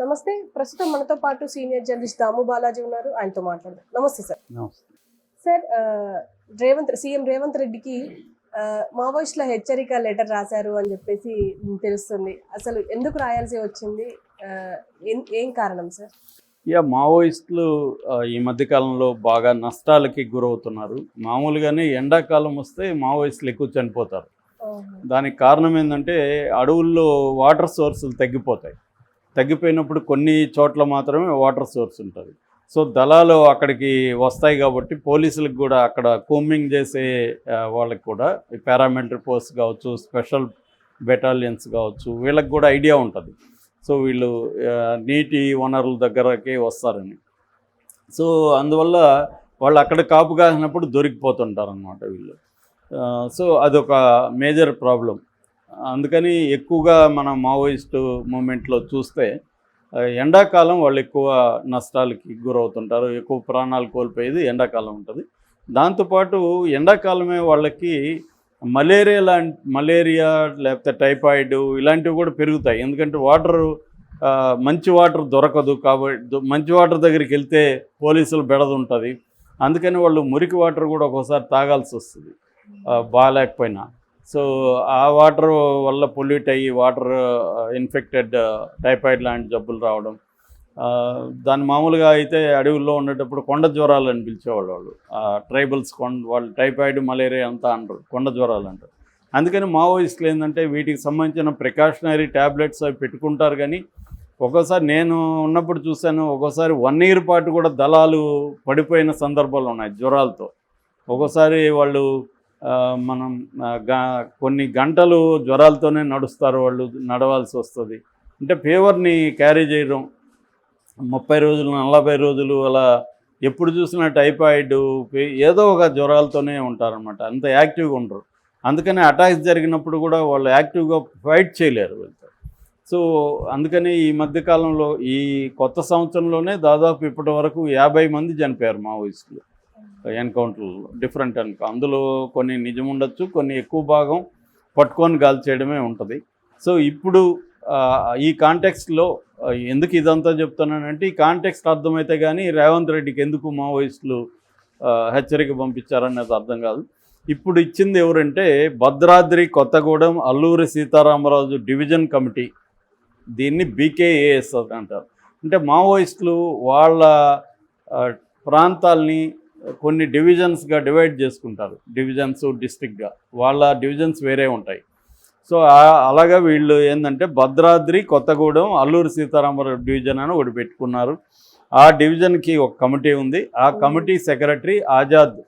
నమస్తే. ప్రస్తుతం మనతో పాటు సీనియర్ జర్నలిస్ట్ దాము బాలాజీ ఉన్నారు. ఆయనతో మాట్లాడదాం. నమస్తే సార్. నమస్తే. సార్, సీఎం రేవంత్ రెడ్డికి మావోయిస్టుల హెచ్చరిక లెటర్ రాశారు అని చెప్పేసి తెలుస్తుంది. అసలు ఎందుకు రాయాల్సి వచ్చింది? ఏం కారణం సార్? మావోయిస్టులు ఈ మధ్యకాలంలో బాగా నష్టాలకి గురవుతున్నారు. మామూలుగానే ఎండాకాలం వస్తే మావోయిస్టులు ఎక్కువ చనిపోతారు. దానికి కారణం ఏంటంటే అడవుల్లో వాటర్ సోర్సులు తగ్గిపోయినప్పుడు కొన్ని చోట్ల మాత్రమే వాటర్ సోర్స్ ఉంటుంది. సో దళాలు అక్కడికి వస్తాయి కాబట్టి పోలీసులకు కూడా అక్కడ కోమింగ్ చేసే వాళ్ళకి కూడా పారామిలిటరీ ఫోర్స్ కావచ్చు, స్పెషల్ బెటాలియన్స్ కావచ్చు, వీళ్ళకి కూడా ఐడియా ఉంటుంది. సో వీళ్ళు నీటి వనరుల దగ్గరకే వస్తారని. సో అందువల్ల వాళ్ళు అక్కడ కాపు కాసినప్పుడు దొరికిపోతుంటారనమాట వీళ్ళు. సో అదొక మేజర్ ప్రాబ్లం. అందుకని ఎక్కువగా మన మావోయిస్టు మూమెంట్లో చూస్తే ఎండాకాలం వాళ్ళు ఎక్కువ నష్టాలకి గురవుతుంటారు. ఎక్కువ ప్రాణాలు కోల్పోయేది ఎండాకాలం ఉంటుంది. దాంతోపాటు ఎండాకాలమే వాళ్ళకి మలేరియా లేకపోతే టైఫాయిడ్ ఇలాంటివి కూడా పెరుగుతాయి. ఎందుకంటే మంచి వాటర్ దొరకదు కాబట్టి మంచి వాటర్ దగ్గరికి వెళ్తే పోలీసులు బెడదుంటుంది. అందుకని వాళ్ళు మురికి వాటర్ కూడా ఒక్కోసారి తాగాల్సి వస్తుంది బాగాలేకపోయినా. సో ఆ వాటర్ వల్ల పొల్యూట్ అయ్యి వాటర్ ఇన్ఫెక్టెడ్ టైఫాయిడ్ లాంటి జబ్బులు రావడం. దాన్ని మామూలుగా అయితే అడవుల్లో ఉండేటప్పుడు కొండ జ్వరాలు అని పిలిచేవాళ్ళు వాళ్ళు. ట్రైబల్స్ వాళ్ళు టైఫాయిడ్ మలేరియా అంతా అంటారు, కొండ జ్వరాలు అంటారు. అందుకని మావోయిస్టులు ఏంటంటే వీటికి సంబంధించిన ప్రికాషనరీ ట్యాబ్లెట్స్ అవి పెట్టుకుంటారు. కానీ ఒక్కోసారి నేను ఉన్నప్పుడు చూశాను, ఒక్కోసారి 1 year పాటు కూడా దళాలు పడిపోయిన సందర్భాలు ఉన్నాయి జ్వరాలతో. ఒక్కోసారి వాళ్ళు మనం కొన్ని గంటలు జ్వరాలతోనే నడుస్తారు, వాళ్ళు నడవాల్సి వస్తుంది. అంటే ఫీవర్ని క్యారీ చేయడం 30 రోజులు 40 రోజులు అలా ఎప్పుడు చూసినా టైఫాయిడ్ ఏదో ఒక జ్వరాలతోనే ఉంటారనమాట. అంత యాక్టివ్గా ఉండరు. అందుకని అటాక్స్ జరిగినప్పుడు కూడా వాళ్ళు యాక్టివ్గా ఫైట్ చేయలేరు వెళ్తారు. సో అందుకని ఈ మధ్యకాలంలో ఈ కొత్త సంవత్సరంలోనే దాదాపు ఇప్పటి వరకు 50 మంది చనిపోయారు మావోయిస్టులు ఎన్కౌంటర్లో. డిఫరెంట్ అందులో కొన్ని నిజం ఉండొచ్చు, కొన్ని ఎక్కువ భాగం పట్టుకొని గాలి చేయడమే ఉంటుంది. సో ఇప్పుడు ఈ కాంటెక్స్ట్లో ఎందుకు ఇదంతా చెప్తున్నానంటే, ఈ కాంటెక్స్ట్ అర్థమైతే కానీ రేవంత్ రెడ్డికి ఎందుకు మావోయిస్టులు హెచ్చరిక పంపించారనేది అర్థం కాదు. ఇప్పుడు ఇచ్చింది ఎవరంటే భద్రాద్రి కొత్తగూడెం అల్లూరి సీతారామరాజు డివిజన్ కమిటీ, దీన్ని BKAS అంటారు. అంటే మావోయిస్టులు వాళ్ళ ప్రాంతాలని కొన్ని డివిజన్స్గా డివైడ్ చేసుకుంటారు. డిస్ట్రిక్ట్గా వాళ్ళ డివిజన్స్ వేరే ఉంటాయి. సో అలాగా వీళ్ళు ఏంటంటే భద్రాద్రి కొత్తగూడెం అల్లూరి సీతారామరాజు డివిజన్ అని ఒకటి పెట్టుకున్నారు. ఆ డివిజన్కి ఒక కమిటీ ఉంది. ఆ కమిటీ సెక్రటరీ ఆజాద్.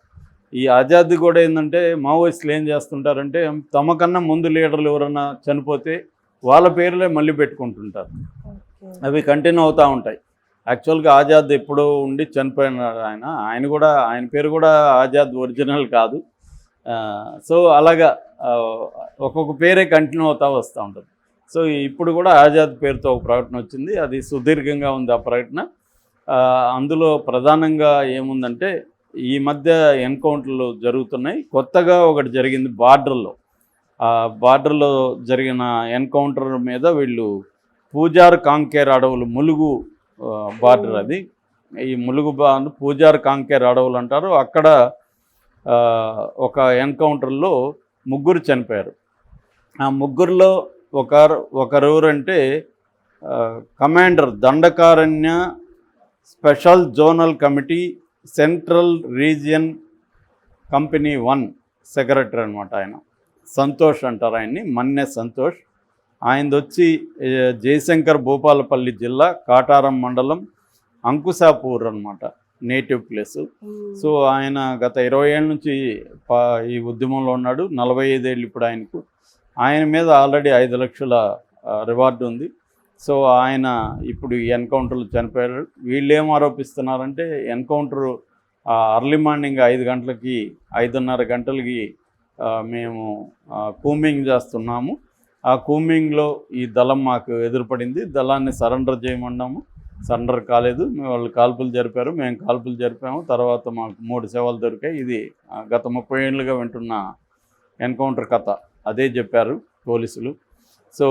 ఈ ఆజాద్ కూడా ఏంటంటే మావోయిస్టులు ఏం చేస్తుంటారంటే తమకన్నా ముందు లీడర్లు ఎవరైనా చనిపోతే వాళ్ళ పేర్లే మళ్ళీ పెట్టుకుంటుంటారు. అవి కంటిన్యూ అవుతూ ఉంటాయి. యాక్చువల్గా ఆజాద్ ఎప్పుడో ఉండి చనిపోయినారు ఆయన పేరు కూడా ఆజాద్ ఒరిజినల్ కాదు. సో అలాగా ఒక్కొక్క పేరే కంటిన్యూ అవుతూ వస్తూ ఉంటుంది. సో ఇప్పుడు కూడా ఆజాద్ పేరుతో ఒక ప్రకటన వచ్చింది. అది సుదీర్ఘంగా ఉంది ఆ ప్రకటన. అందులో ప్రధానంగా ఏముందంటే ఈ మధ్య ఎన్కౌంటర్లు జరుగుతున్నాయి. కొత్తగా ఒకటి జరిగింది బార్డర్లో. బార్డర్లో జరిగిన ఎన్కౌంటర్ మీద వీళ్ళు పూజార్ కాంకేర్ అడవులు, ములుగు బార్డర్ అది. ఈ ములుగు పూజార్ కాంకేర్ అడవులు అంటారు. అక్కడ ఒక ఎన్కౌంటర్లో 3 చనిపోయారు. ఆ 3లో ఒకరెవరంటే commander Dandakaranya special zonal committee central region company 1 secretary అనమాట. ఆయన సంతోష్ అంటారు ఆయన్ని, మన్నె సంతోష్. ఆయనది వచ్చి జయశంకర్ భూపాలపల్లి జిల్లా కాటారం మండలం అంకుశాపూర్ అనమాట నేటివ్ ప్లేసు. సో ఆయన గత 20 ఏళ్ళ నుంచి ఈ ఉద్యమంలో ఉన్నాడు. 45 ఏళ్ళు ఇప్పుడు ఆయనకు. ఆయన మీద ఆల్రెడీ 5 లక్షల రివార్డు ఉంది. సో ఆయన ఇప్పుడు ఈ ఎన్కౌంటర్లు చనిపోయారు. వీళ్ళు ఏం ఆరోపిస్తున్నారంటే ఎన్కౌంటరు అర్లీ మార్నింగ్ 5 గంటలకి 5:30 గంటలకి మేము కూంబింగ్ చేస్తున్నాము. ఆ కూంబింగ్లో ఈ దళం మాకు ఎదురుపడింది. దళాన్ని సరెండర్ చేయమన్నాము, సరెండర్ కాలేదు. వాళ్ళు కాల్పులు జరిపారు, మేము కాల్పులు జరిపాము. తర్వాత మాకు 3 శవాలు దొరికాయి. ఇది గత 30 ఏళ్ళుగా వింటున్న ఎన్కౌంటర్ కథ. అదే చెప్పారు పోలీసులు. సో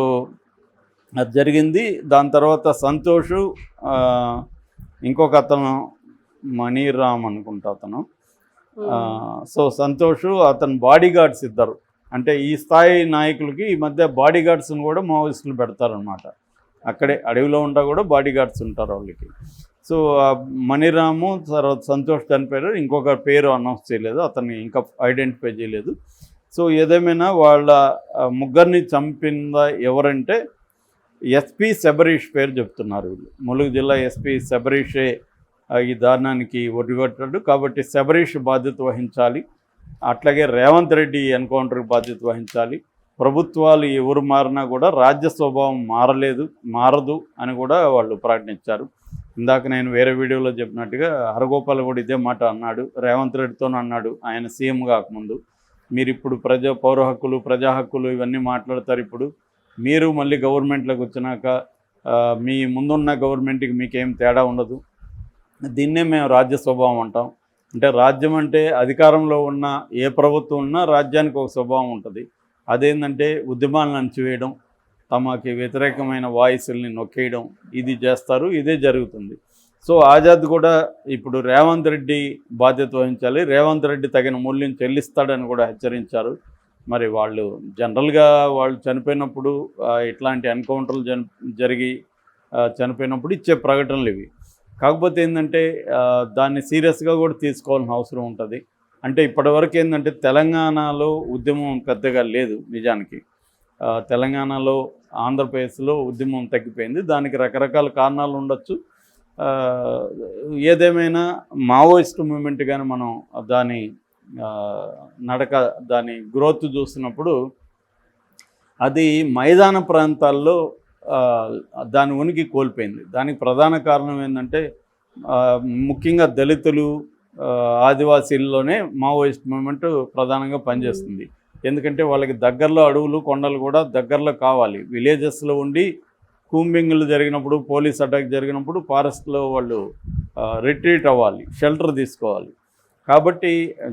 అది జరిగింది. దాని తర్వాత సంతోషు, ఇంకొక అతను మణిరామ్ అనుకుంటా అతను. సో సంతోషు అతను బాడీ గార్డ్స్ ఇద్దరు. అంటే ఈ స్థాయి నాయకులకి ఈ మధ్య బాడీ గార్డ్స్ని కూడా మావోయిస్టులు పెడతారనమాట. అక్కడే అడవిలో ఉంటా కూడా బాడీ గార్డ్స్ ఉంటారు వాళ్ళకి. సో మణిరాము తర్వాత సంతోష్ చనిపోయారు. ఇంకొక పేరు అనౌన్స్ చేయలేదు, అతన్ని ఇంకా ఐడెంటిఫై చేయలేదు. సో ఏదేమైనా వాళ్ళ ముగ్గురిని చంపిందా ఎవరంటే ఎస్పీ శబరీష్ పేరు చెప్తున్నారు వీళ్ళు. ములుగు జిల్లా ఎస్పీ శబరీషే ఈ దారుణానికి ఒడిగట్టాడు. కాబట్టి శబరీష్ బాధ్యత వహించాలి. అట్లాగే రేవంత్ రెడ్డి ఎన్కౌంటర్కి బాధ్యత వహించాలి. ప్రభుత్వాలు ఎవరు మారినా కూడా రాజ్య స్వభావం మారదు అని కూడా వాళ్ళు ప్రకటించారు. ఇందాక నేను వేరే వీడియోలో చెప్పినట్టుగా హరగోపాల్ కూడా ఇదే మాట అన్నాడు, రేవంత్ రెడ్డితోనే అన్నాడు ఆయన సీఎం కాకముందు. మీరు ఇప్పుడు పౌర హక్కులు, ప్రజా హక్కులు ఇవన్నీ మాట్లాడతారు. ఇప్పుడు మీరు మళ్ళీ గవర్నమెంట్లోకి వచ్చినాక మీ ముందున్న గవర్నమెంట్కి మీకేం తేడా ఉండదు, దీన్నే మేము రాజ్య స్వభావం అంటాం. అంటే రాజ్యం అంటే అధికారంలో ఉన్న ఏ ప్రభుత్వం ఉన్నా రాజ్యానికి ఒక స్వభావం ఉంటుంది. అదేంటంటే ఉద్యమాలను అణచివేయడం, తమకి వ్యతిరేకమైన వాయిస్ల్ని నొక్కేయడం, ఇది చేస్తారు. ఇదే జరుగుతుంది. సో ఆజాద్ కూడా ఇప్పుడు రేవంత్ రెడ్డి బాధ్యత వహించాలి, రేవంత్ రెడ్డి తగిన మూల్యం చెల్లిస్తాడని కూడా హెచ్చరించారు. మరి వాళ్ళు జనరల్గా వాళ్ళు చనిపోయినప్పుడు ఇట్లాంటి ఎన్కౌంటర్లు జరిగి చనిపోయినప్పుడు ఇచ్చే ప్రకటనలు ఇవి. కాకపోతే ఏంటంటే దాన్ని సీరియస్గా కూడా తీసుకోవాల్సిన అవసరం ఉంటుంది. అంటే ఇప్పటివరకు ఏంటంటే తెలంగాణలో ఉద్యమం పెద్దగా లేదు. నిజానికి తెలంగాణలో, ఆంధ్రప్రదేశ్లో ఉద్యమం తగ్గిపోయింది. దానికి రకరకాల కారణాలు ఉండొచ్చు. ఏదేమైనా మావోయిస్ట్ మూమెంట్ కానీ మనం దాని దాని గ్రోత్ చూసినప్పుడు అది మైదాన ప్రాంతాల్లో దాని ఉనికి కోల్పోయింది. దానికి ప్రధాన కారణం ఏంటంటే ముఖ్యంగా దళితులు, ఆదివాసీల్లోనే మావోయిస్ట్ మూమెంట్ ప్రధానంగా పనిచేస్తుంది. ఎందుకంటే వాళ్ళకి దగ్గరలో అడవులు, కొండలు కూడా దగ్గరలో కావాలి. విలేజెస్లో ఉండి కూంబింగ్లు జరిగినప్పుడు, పోలీస్ అటాక్ జరిగినప్పుడు ఫారెస్ట్లో వాళ్ళు రిట్రీట్ అవ్వాలి, షెల్టర్ తీసుకోవాలి. కాబట్టి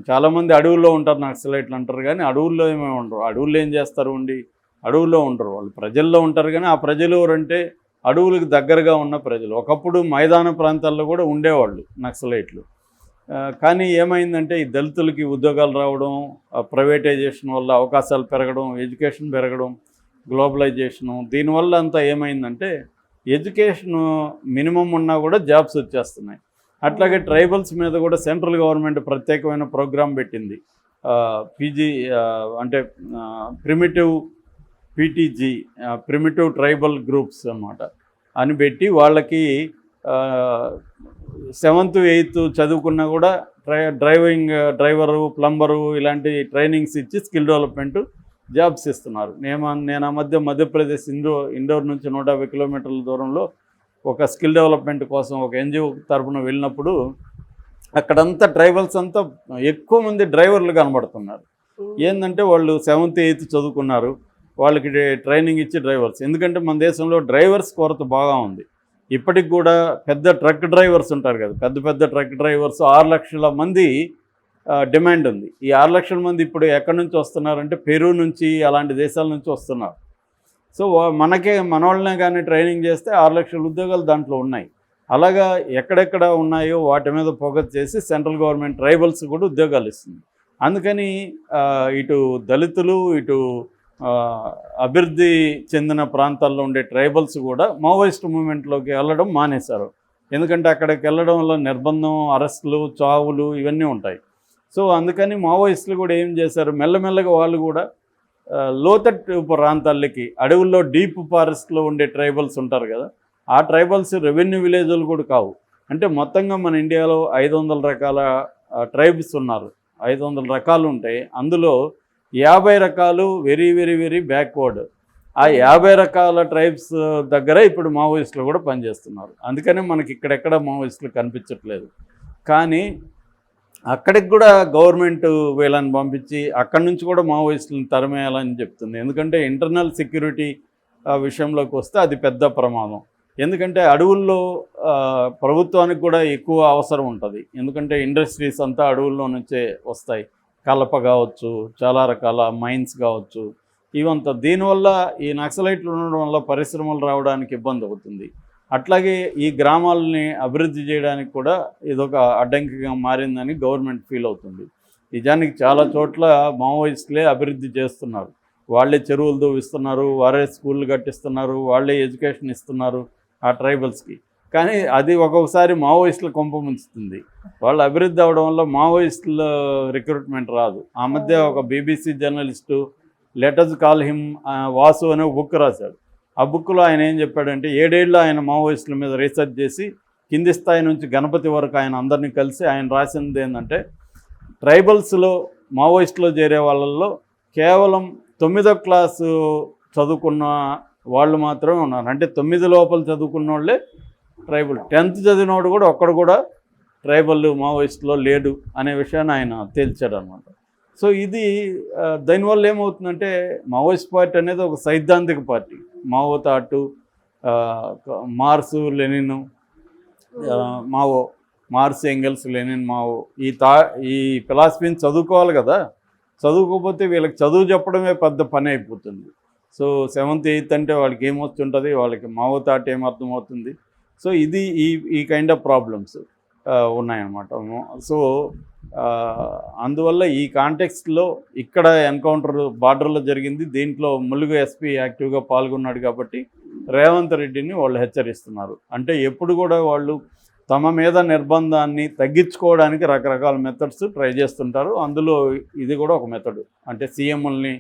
చాలామంది అడవుల్లో ఉంటారు, నక్సలైట్లు అంటారు. కానీ అడవుల్లో ఏమేమి ఉండరు. అడవుల్లో ఏం చేస్తారు ఉండి? అడవుల్లో ఉండరు. వాళ్ళు ప్రజల్లో ఉంటారు. కానీ ఆ ప్రజలు ఎవరంటే అడవులకు దగ్గరగా ఉన్న ప్రజలు. ఒకప్పుడు మైదాన ప్రాంతాల్లో కూడా ఉండేవాళ్ళు నక్సలైట్లు. కానీ ఏమైందంటే ఈ దళితులకి ఉద్యోగాలు రావడం, ప్రైవేటైజేషన్ వల్ల అవకాశాలు పెరగడం, ఎడ్యుకేషన్ పెరగడం, గ్లోబలైజేషను, దీనివల్ల అంతా ఏమైందంటే ఎడ్యుకేషను మినిమం ఉన్నా కూడా జాబ్స్ వచ్చేస్తున్నాయి. అట్లాగే ట్రైబల్స్ మీద కూడా సెంట్రల్ గవర్నమెంట్ ప్రత్యేకమైన ప్రోగ్రాం పెట్టింది. పీజీ అంటే primitive PTG, primitive tribal groups అన్నమాట అని పెట్టి వాళ్ళకి 7th 8th చదువుకున్నా కూడా డ్రైవరు, ప్లంబరు ఇలాంటి ట్రైనింగ్స్ ఇచ్చి స్కిల్ డెవలప్మెంట్ జాబ్స్ ఇస్తున్నారు. నేను ఆ మధ్యప్రదేశ్ ఇండోర్ నుంచి 150 కిలోమీటర్ల దూరంలో ఒక స్కిల్ డెవలప్మెంట్ కోసం ఒక ఎన్జిఓ తరఫున వెళ్ళినప్పుడు అక్కడంతా ట్రైబల్స్ అంతా ఎక్కువ మంది డ్రైవర్లు కనబడుతున్నారు. ఏంటంటే వాళ్ళు 7th 8th చదువుకున్నారు, వాళ్ళకి ట్రైనింగ్ ఇచ్చి డ్రైవర్స్. ఎందుకంటే మన దేశంలో డ్రైవర్స్ కొరత బాగా ఉంది. ఇప్పటికి కూడా పెద్ద ట్రక్ డ్రైవర్స్ ఉంటారు కదా, పెద్ద ట్రక్ డ్రైవర్స్ 6 లక్షల మంది డిమాండ్ ఉంది. ఈ 6 లక్షల మంది ఇప్పుడు ఎక్కడి నుంచి వస్తున్నారంటే పెరూ నుంచి, అలాంటి దేశాల నుంచి వస్తున్నారు. సో మన వాళ్ళనే కానీ ట్రైనింగ్ చేస్తే 6 లక్షల ఉద్యోగాలు దాంట్లో ఉన్నాయి. అలాగా ఎక్కడెక్కడ ఉన్నాయో వాటి మీద ఫోకస్ చేసి సెంట్రల్ గవర్నమెంట్ ట్రైబల్స్ కూడా ఉద్యోగాలు ఇస్తుంది. అందుకని ఇటు దళితులు, ఇటు అభివృద్ధి చెందిన ప్రాంతాల్లో ఉండే ట్రైబల్స్ కూడా మావోయిస్ట్ మూమెంట్లోకి వెళ్ళడం మానేశారు. ఎందుకంటే అక్కడికి వెళ్ళడం వల్ల నిర్బంధం, అరెస్టులు, చావులు ఇవన్నీ ఉంటాయి. సో అందుకని మావోయిస్టులు కూడా ఏం చేశారు, మెల్లమెల్లగా వాళ్ళు కూడా లోతట్టు ప్రాంతాలకి, అడవుల్లో డీప్ ఫారెస్ట్లో ఉండే ట్రైబల్స్ ఉంటారు కదా, ఆ ట్రైబల్స్ రెవెన్యూ విలేజ్లు కూడా కావు. అంటే మొత్తంగా మన ఇండియాలో 500 రకాల ట్రైబ్స్ ఉన్నారు. 500 రకాలు ఉంటాయి. అందులో 50 రకాలు వెరీ వెరీ వెరీ బ్యాక్వర్డ్. ఆ 50 రకాల ట్రైబ్స్ దగ్గర ఇప్పుడు మావోయిస్టులు కూడా పనిచేస్తున్నారు. అందుకనే మనకి ఇక్కడెక్కడ మావోయిస్టులు కనిపించట్లేదు. కానీ అక్కడికి కూడా గవర్నమెంట్ వీళ్ళని పంపించి అక్కడి నుంచి కూడా మావోయిస్టులను తరిమేయాలని చెప్తుంది. ఎందుకంటే ఇంటర్నల్ సెక్యూరిటీ విషయంలోకి వస్తే అది పెద్ద ప్రమాదం. ఎందుకంటే అడవుల్లో ప్రభుత్వానికి కూడా ఎక్కువ అవసరం ఉంటుంది. ఎందుకంటే ఇండస్ట్రీస్ అంతా అడవుల్లో నుంచే వస్తాయి. కలప కావచ్చు, చాలా రకాల మైన్స్ కావచ్చు, ఇవంతా దీనివల్ల ఈ నక్సలైట్లు ఉండడం వల్ల పరిశ్రమలు రావడానికి ఇబ్బంది అవుతుంది. అట్లాగే ఈ గ్రామాలని అభివృద్ధి చేయడానికి కూడా ఇదొక అడ్డంకిగా మారిందని గవర్నమెంట్ ఫీల్ అవుతుంది. నిజానికి చాలా చోట్ల మావోయిస్టులే అభివృద్ధి చేస్తున్నారు. వాళ్ళే చెరువులు దూవిస్తున్నారు, వారే స్కూళ్ళు కట్టిస్తున్నారు, వాళ్ళే ఎడ్యుకేషన్ ఇస్తున్నారు ఆ ట్రైబల్స్కి. కానీ అది ఒక్కొక్కసారి మావోయిస్టుల కొంప ముంచుతుంది. వాళ్ళు అభివృద్ధి అవడం వల్ల మావోయిస్టుల రిక్రూట్మెంట్ రాదు. ఆ మధ్య ఒక BBC journalist letters call him Vasu అనే ఒక బుక్ రాశాడు. ఆ బుక్లో ఆయన ఏం చెప్పాడంటే 7 ఏళ్ళు ఆయన మావోయిస్టుల మీద రీసెర్చ్ చేసి కింది స్థాయి నుంచి గణపతి వరకు ఆయన అందరినీ కలిసి ఆయన రాసింది ఏంటంటే ట్రైబల్స్లో మావోయిస్టులో చేరే వాళ్ళల్లో కేవలం 9వ క్లాసు చదువుకున్న వాళ్ళు మాత్రమే ఉన్నారు. అంటే 9 లోపల చదువుకున్న వాళ్ళే ట్రైబల్. 10th చదివినోడు కూడా ఒక్కడు కూడా ట్రైబల్ మావోయిస్టులో లేడు అనే విషయాన్ని ఆయన తేల్చాడు అనమాట. సో ఇది దానివల్ల ఏమవుతుందంటే మావోయిస్ట్ పార్టీ అనేది ఒక సైద్ధాంతిక పార్టీ. మావో తాటు, Marx Lenin, Mao, Marx Engels, Lenin, Mao ఈ ఫిలాసఫీని చదువుకోవాలి కదా. చదువుకోకపోతే వీళ్ళకి చదువు చెప్పడమే పెద్ద పని అయిపోతుంది. సో 7th 8th అంటే వాళ్ళకి ఏమొస్తుంటుంది, వాళ్ళకి మావో తాట ఏమర్థమవుతుంది. సో ఇది ఈ కైండ్ ఆఫ్ ప్రాబ్లమ్స్ ఉన్నాయన్నమాట. సో అందువల్ల ఈ కాంటెక్స్ట్లో ఇక్కడ ఎన్కౌంటర్ బార్డర్లో జరిగింది. దీంట్లో ములుగు ఎస్పీ యాక్టివ్గా పాల్గొన్నాడు కాబట్టి రేవంత్ రెడ్డిని వాళ్ళు హెచ్చరిస్తున్నారు. అంటే ఎప్పుడు కూడా వాళ్ళు తమ మీద నిర్బంధాన్ని తగ్గించుకోవడానికి రకరకాల మెథడ్స్ ట్రై చేస్తుంటారు. అందులో ఇది కూడా ఒక మెథడ్. అంటే సీఎంలని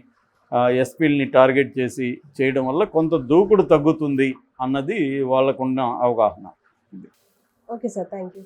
ఎస్పీలని టార్గెట్ చేసి చేయడం వల్ల కొంత దూకుడు తగ్గుతుంది అన్నది వాళ్ళకున్న అవగాహన. Okay sir, thank you.